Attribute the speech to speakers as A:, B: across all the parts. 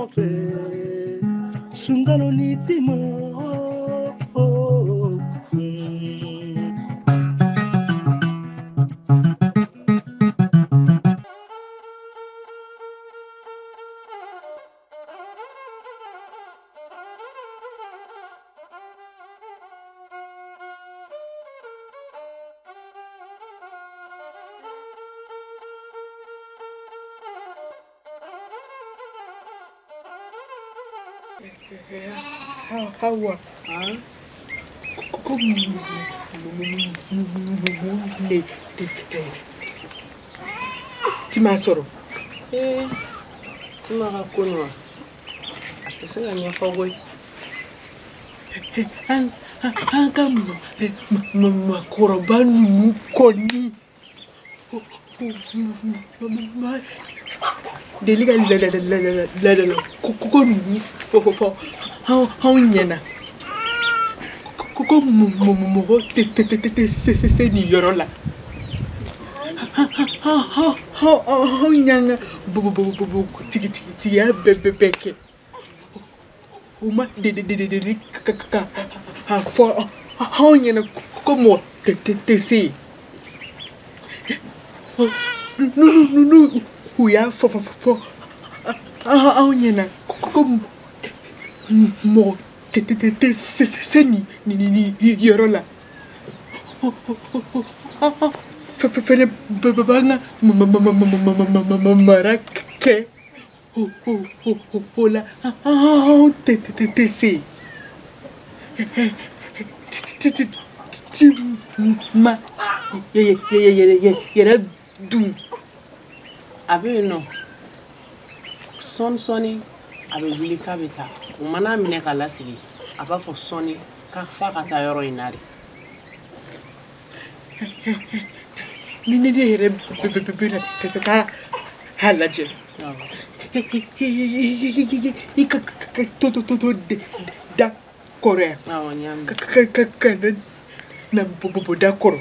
A: ɲɔgɔn fɛ sunkalo ni tima
B: Hawa. Tima soro.
C: Tima ka kono. Asenga nyafa goy.
B: An korobanu koni. Deliga la kokonu fo how nyana koko mo te se ni yorola how nyanga tiki ya bebeke uma de ha fo how nyana como te se no huya fo how nyana como mo te se ni yorola fene babanga marake hola te se ma yera dum
C: abi no soni abe wili ka beta o mana mine ka lasigi aba fo soni ka fa ka ta yoro inari
B: ni yere ka halaje to da kore
C: nyam
B: ka na bobo da koro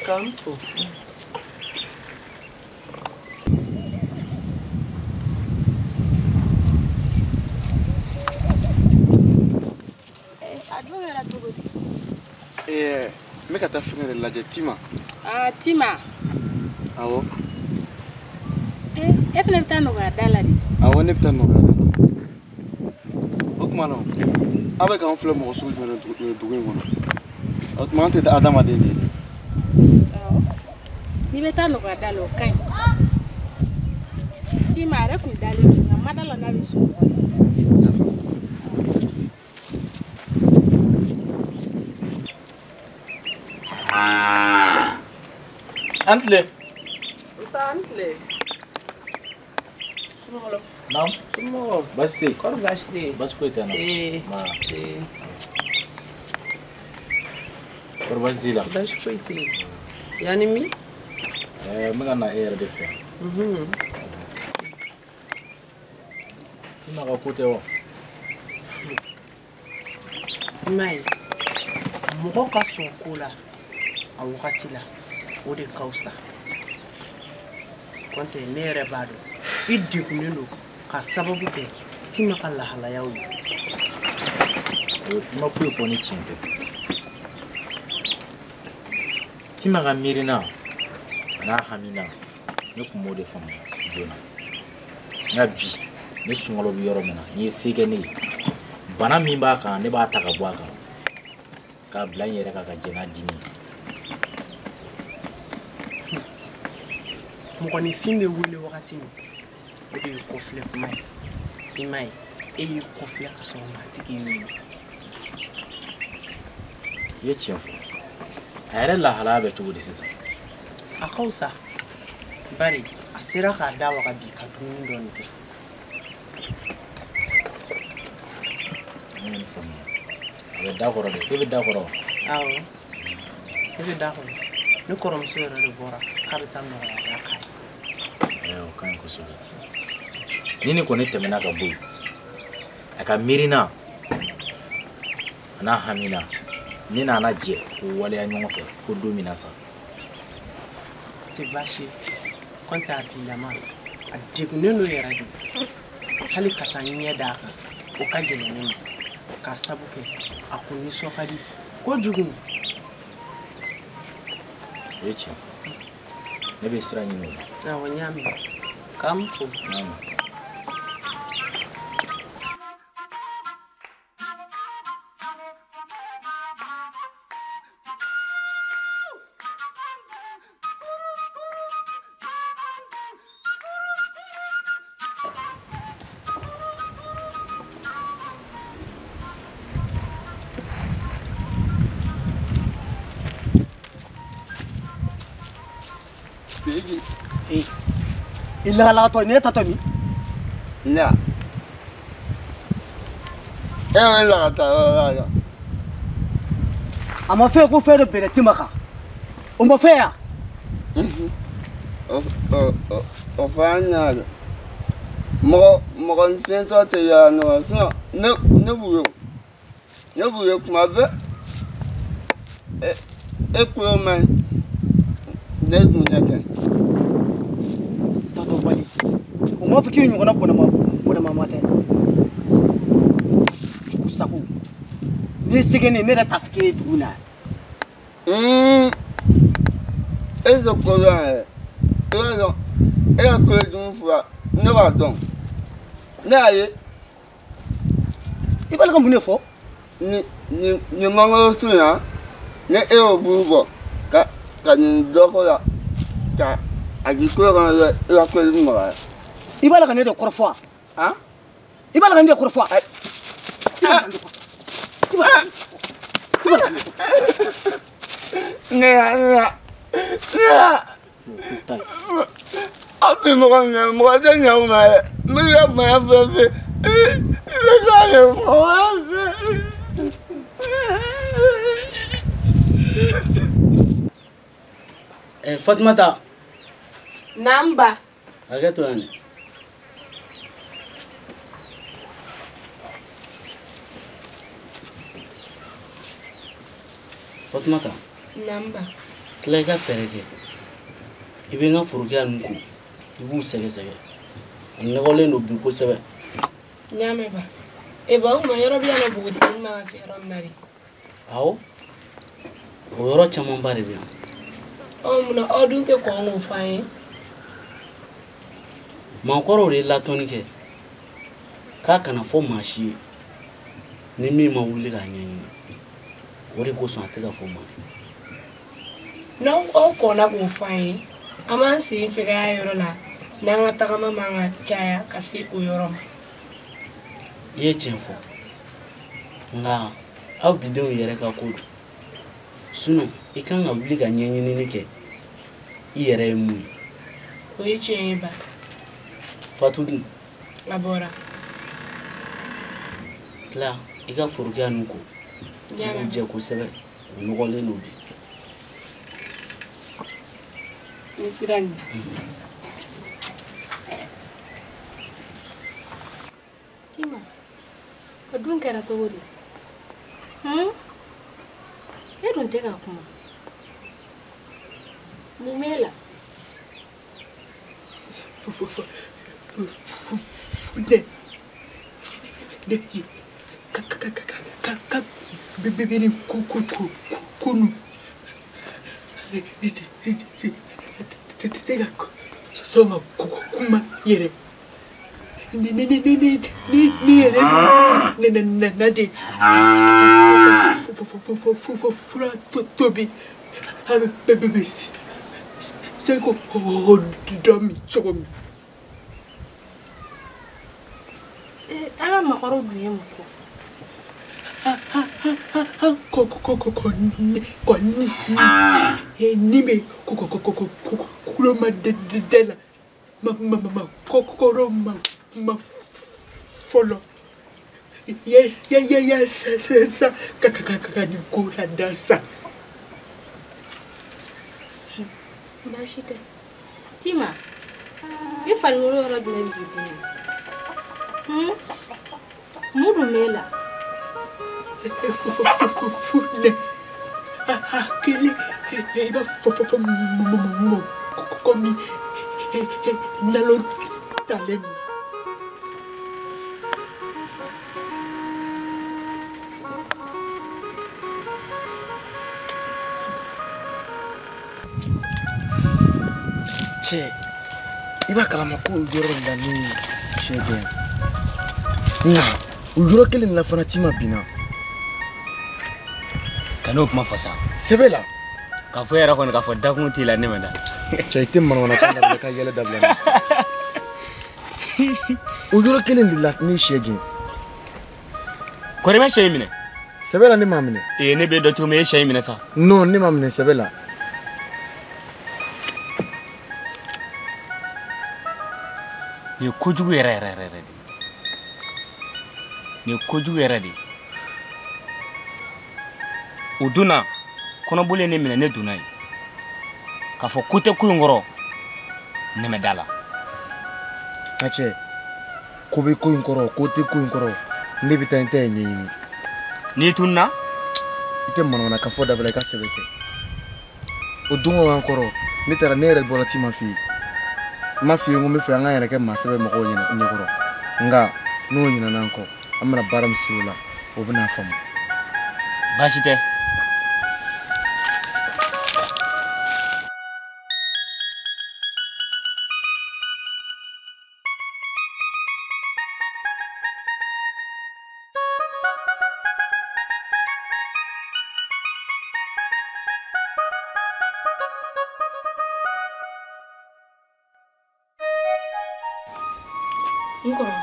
C: kampo
D: me ka taa fɛngɛ de lajɛ Tima.
E: Tima.
D: Awɔ.
E: E fana bɛ taa nɔgɔya da la de.
D: Awɔ ne bɛ taa nɔgɔya da la. O tuma na aw bɛ k'an filɛ mɔgɔ sugu jumɛn dugu in kɔnɔ. O tuma an tɛ adamaden de ye.
E: Awɔ. N'i bɛ taa nɔgɔya da la o ka ɲi. Tima yɛrɛ tun dalen don nka ma da la n'a bɛ sunɔgɔ.
F: Antle.
C: Usa antle. Sumolo.
F: Nam.
C: Sumolo.
F: Basti.
C: Kor basti.
F: Bas kuita na. Ma. Kor basti la.
C: Bas kuita. Yani mi?
F: Mga na air defa. Tima ka kote wa.
C: Mai. Mɔgɔ ka sɔn ko la a wagati la o de ka fisa kɔntɛ ne yɛrɛ b'a dɔn I degunnen don ka sababu kɛ Tima ka lahalayaw ye
F: ma foyi fɔ ni tiɲɛ tɛ Tima ka miirina n'a hamina ne tun b'o de faamu joona nka bi ne sunkalo bɛ yɔrɔ min na n'i ye se kɛ ne ye bana min b'a kan ne b'a ta ka bɔ a kan k'a bila n yɛrɛ kan ka jɛ n'a dimi
C: mɔgɔninfin bɛ wele wagati min o de ye kɔfilɛ kuma ye I m'a ye e y'i kɔfilɛ ka sɔrɔ maa tigi y'i wele
F: I ye tiɲɛ fɔ a yɛrɛ lahalaya bɛ cogo di sisan
C: a ka fisa bari a sera k'a da waga bi ka dumuni dɔɔni kɛ
F: a bɛ da kɔrɔ de e bɛ da kɔrɔ wa
C: awɔ ne bɛ da kɔrɔ ne kɔrɔmuso yɛrɛ de bɔra k'a bɛ taa nɔgɔya da k'a ye
F: o ka ɲi kosɛbɛ ni nin kɔni tɛmɛna ka bɔ yen a ka miirina a n'a hamina ni nana jɛ k'o waleya ɲɔgɔn fɛ fo don min na sa
C: tɛ baasi ye kɔntɛ a bilama a degunnen don yɛrɛ de hali ka taa ɲɛ d'a kan o ka gɛlɛn ne ma k'a sabu kɛ a ko nisɔn ka di kojugu.
F: O ye tiɲɛ fɔ ne bɛ sira ɲini o la.
C: Awɔ n y'a mɛn k'an fo.
B: Il a la tonne, t'as tonne.
D: Non. Et on est là,
B: On m'a fait qu'on fait le bébé Timaka. On m'a fait.
D: On fait un an. Moi, on fait toi, tu es à nous. Ne bouillons. Ne bouillons que ma belle. Et pour le main. N'est-ce pas?
B: On m'a fait qu'il y ait une bonne maman. Tu coup ça. Les séquences ne la tafquée tout là.
D: Et ce collant et à cause d'une fois, ne va donc. N'allez.
B: Il va le communiquer fort.
D: Ni maman aussi, hein. Ne est au bout. Quand nous dors là. Car à qui court la cause de moi.
B: Il va le gagner de Corfois.
D: Hein?
B: Il va le gagner de Corfois.
C: Fatimata.
E: Namba.
C: Hakɛ to yan dɛ. Fatimata.
E: Namba.
C: Tila I ka fɛɛrɛ kɛ. I bɛ n ka forokɛya ninnu ko. I b'u sɛgɛsɛgɛ. U nɔgɔlen don bi kosɛbɛ.
E: N y'a mɛn ba. E ba o kuma yɔrɔ bɛ yan nɔ npogotiginin man ka se yɔrɔ min na de.
C: Awɔ. O yɔrɔ camanba de bɛ yan.
E: Munna aw dun tɛ kɔn k'o f'an ye.
C: Maakɔrɔw de ye latɔnni kɛ k'a kana fɔ maa si ye ni min ma wuli k'a ɲɛɲini o de kosɔn a tɛ ka fɔ maa ye.
E: N'aw kɔnna k'o f'an ye an b'an sen fɛgɛya yɔrɔ la n'an ka tagama man ka caya ka se o yɔrɔ ma.
C: I ye tiɲɛ fɔ nka aw bidenw yɛrɛ ka ko don sinon I kan ka wuli ka ɲɛɲinini kɛ I yɛrɛ ye mun ye.
E: O ye tiɲɛ ye ba.
C: Fatou dun.
E: A bɔra.
C: Tila I ka forokɛya ninnu ko. I b'u jɛ kosɛbɛ u nɔgɔlen don bi.
E: Ni sira ɲɛ.
G: Kima, o dun kɛra cogo di? E dun tɛ ka kuma. Mun b'e la?
B: Bébé kunu. Soma kuma yere. Ni yere. Nade. Fura tobi. Bébé. C'est quoi dormi chocomi.
G: Ala makɔrɔw dun ye mun fɔ?
B: Ni bɛ kuloma de la kɔkɔrɔ ma fɔlɔ ya sa ka ni ko la da sa.
G: Baasi tɛ. Tima, I farikolo yɔrɔ jumɛn b'i dimi? Mun dun b'e la?
B: Fune hakili I b'a fɔ komi nalo talen
D: Che, iba kalama ko yoro la ni shege. Na, yoro kelen la fana tima bina.
H: Kanu kuma fasa.
D: Sebela.
H: Ka fo yara ko ka fo dakun ti la ne manda.
D: Che item man wana kana ka yele dabla. Yoro kelen la ni shege.
H: Ko re me shay mine.
D: Sebela ni mamine.
H: Ne be do to me shay mine sa.
D: Non ni mamine sebela.
H: Ni kojugu yɛrɛ de ni kojugu yɛrɛ de o donna kɔnɔbɔlen ne minɛ ne donna ye k'a fɔ ko tɛ ko in kɔrɔ nɛmɛ da la
D: a cɛ ko bɛ ko in kɔrɔ ko tɛ ko in kɔrɔ ne bɛ taa n ta ye ɲɛɲini
H: n'i tununa
D: i tɛ manamana ka fɔ dabila i ka sɛbɛn kɛ o don o kɔrɔ ne taara ne yɛrɛ bɔra ci ma f'i ye ma fi ngo me fi anga yɛrɛ kɛ maa sɛbɛn mɔgɔw ɲɛkɔrɔ nka n'o ɲinɛna an kɔ an bɛna baara min sigi o la o bɛna faamu
H: baasi tɛ
E: Nkoro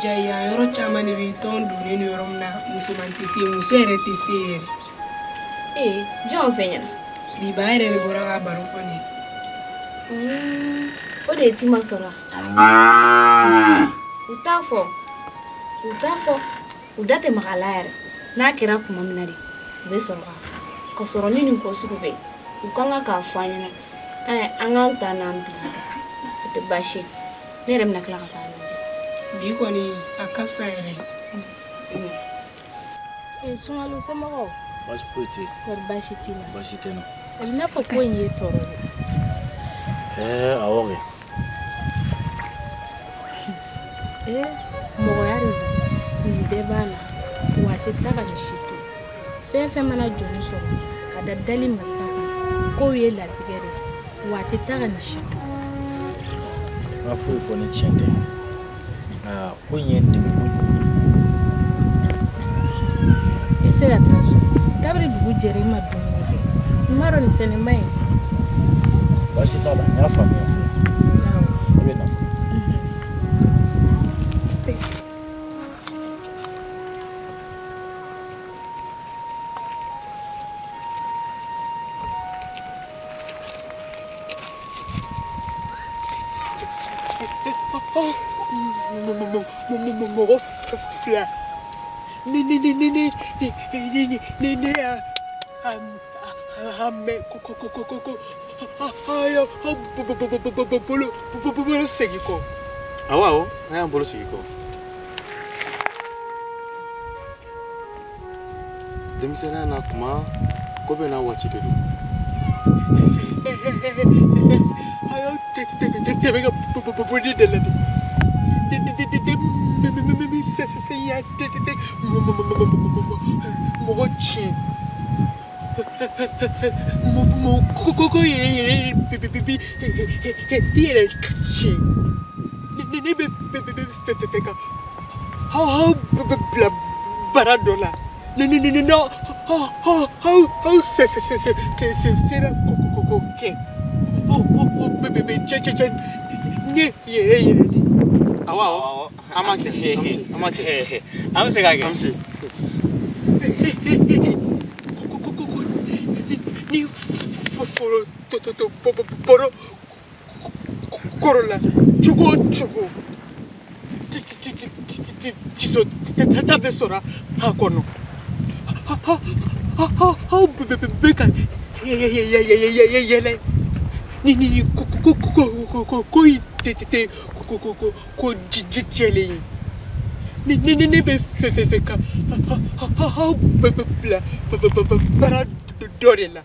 E: jaya yoro chama ni bi ton du ni yoro na musuman tisi musere tisi
G: John fenya
E: bi bayre ni bora ga baro foni
G: o de ti masora utafo udate magalare na kira kuma minari be sora ko soro ni ko sugube ukanga ka fanya angan tanam de bashi nerem na kala ka
E: bi ko ni akapsa yere
G: sungalo samago
F: Bas fuite.
G: war bashi tina
F: Bashi tena.
G: elina fo ko nyi toro
F: Awoge.
G: mo yaro ni be bala wate taga ni shitu fefe mana joni so kada dali masaka ko ye la tigere wate taga ni shitu
F: Ma fuite fo ni chende. Ko nyende ko.
G: ese atraso kabri dugu jere ma dumuni ke maro ni fene mai
F: Bashi tala ya famia fu. Ebe na.
D: Awa aya bolo sigi ko demisena na kuma ko be na wachi de ayo te be ga bodi de la de se ya te mo chi mo ko yere bi yere chi ni be ka how bla baradola ni no how se la ko ke be che ni yere ni awa amase
H: amse kage
D: amse ni foro to poro korola chugo tiso tabe sora hakono how beka yele ni ko jijele ni be fe ka how bla para dorela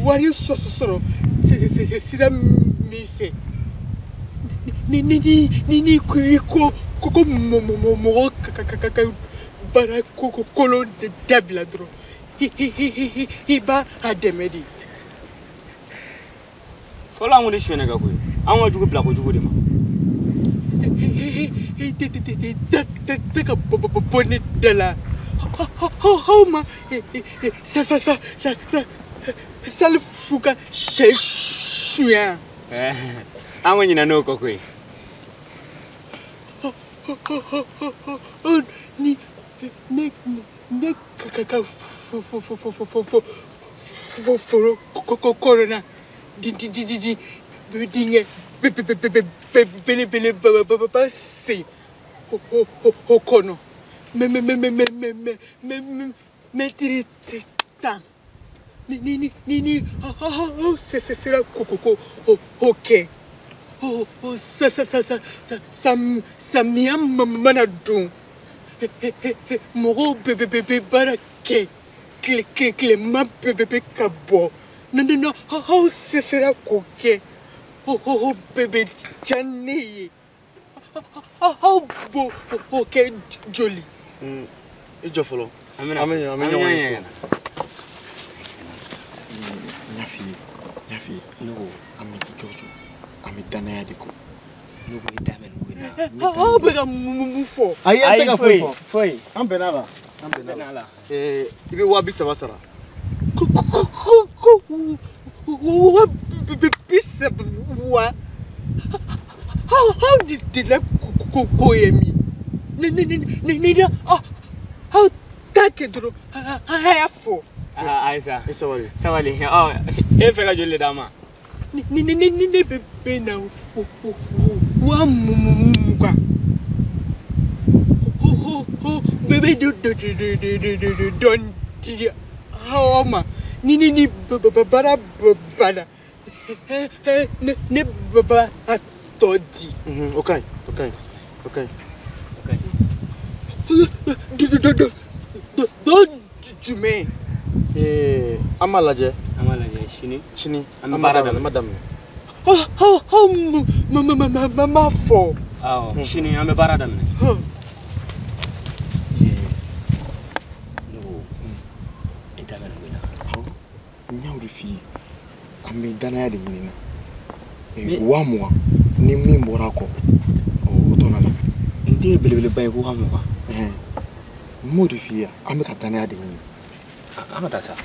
B: wari soro sira mi fe ni ko mo bara kolo dabila dro hiba ademedi
H: fɔlɔ an ko de suyɛnɛ ka koyi an ka jugu bila ko jugu de ma
B: te ka bɔ ne da la how ma sali fu ka sɛ suya
H: an ko ɲinɛ n'o kɔ koyi
B: ne ka foro corona di dinge bele ba se o kono me tirita ni se okay sa mana dun mɔgɔw bɛ baara kɛ tile ma bɛ ka bɔ no aw sera k'o kɛ o bɛ diya ne ye aw b'o kɛ joli.
D: I jɔ fɔlɔ an bɛ ɲɔgɔn ye n y'a f'i ye ne ko an bɛ jɔjɔ an bɛ danaya de kɔ
H: ne ko i damɛ
B: aw bɛ ka mun fɔ.
D: ayi an tɛ ka foyi fɔ
H: foyi
D: an bɛnna la i bɛ 300 sara
B: wa how did la ko ye mi ni da how take dro ha fo
H: Aisa sabali e fɛ ka joli d'a ma
B: ni be na wa muka bebe don ti how ma ni bara bana ne baba atodi
D: okay
B: do jume
D: ama lajɛ
H: sini
D: an bɛ baara daminɛ
B: ma fɔ
H: sini an bɛ baara daminɛ
D: n y'aw de f'i ye an bɛ danaya de ɲini na 20 ni min bɔra a kɔ o tɔnɔ la
H: n den ye belebeleba ye ko ka mugan
D: n m'o de f'i ye an bɛ ka danaya de ɲini
H: an ka taa sa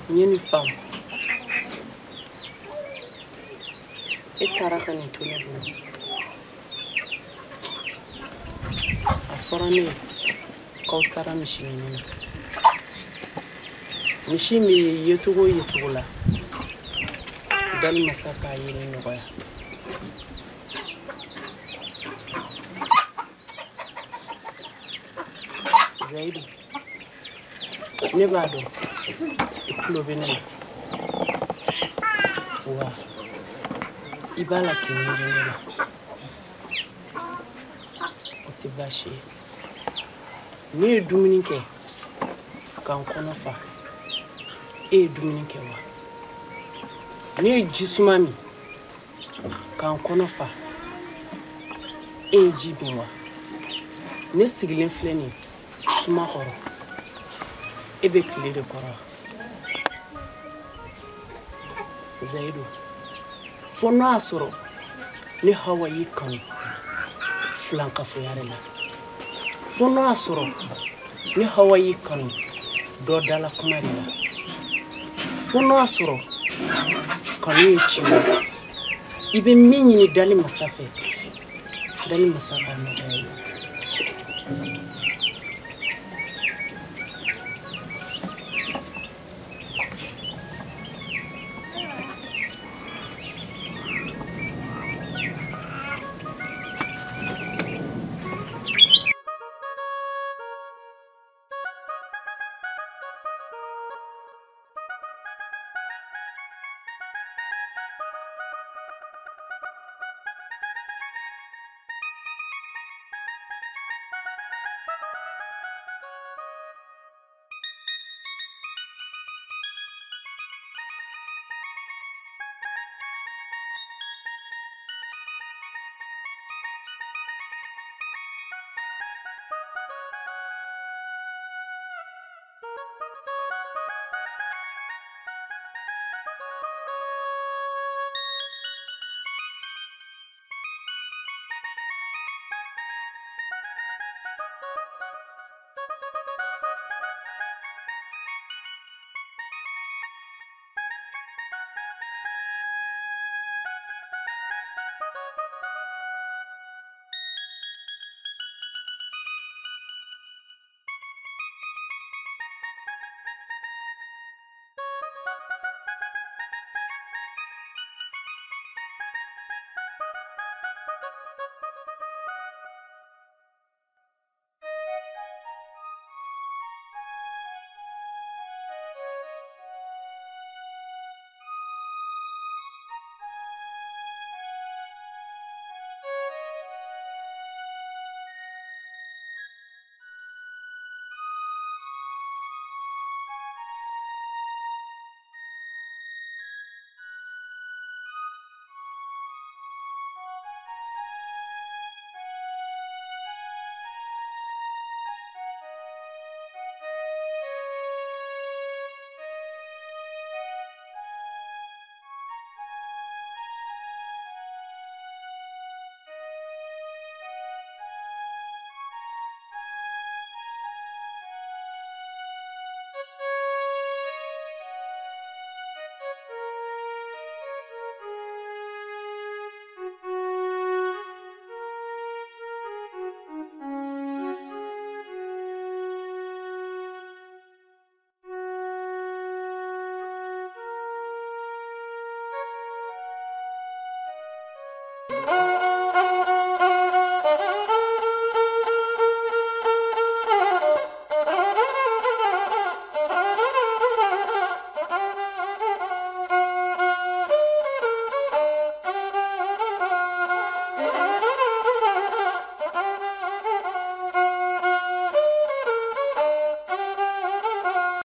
E: n ye nin faamu e taara ka nin to ne bolo a fɔra ne ye k'aw taara misi ɲini na misi min ye yecogo o yecogo la dali masa k'a yiri nɔgɔya Zayidu ne b'a dɔn i tulo bɛ ne la wa i b'a la k'i miiri ne la o tɛ baasi ye ne ye dumuni kɛ k'an kɔnɔ fa e ye dumuni kɛ wa ne ye ji suma min k'an kɔnɔ fa e ye ji min wa ne sigilen filɛ nin suma kɔrɔ e bɛ tile de kɔrɔ Zayidu fo n'a y'a sɔrɔ ne Hawa y'i kanu filankafoya de la fo n'a y'a sɔrɔ ne Hawa y'i kanu dɔ dala kuma de la fo n'a y'a sɔrɔ kanu ye tiɲɛ i bɛ min ɲini dali masa fɛ dali masa b'a nɔgɔya ye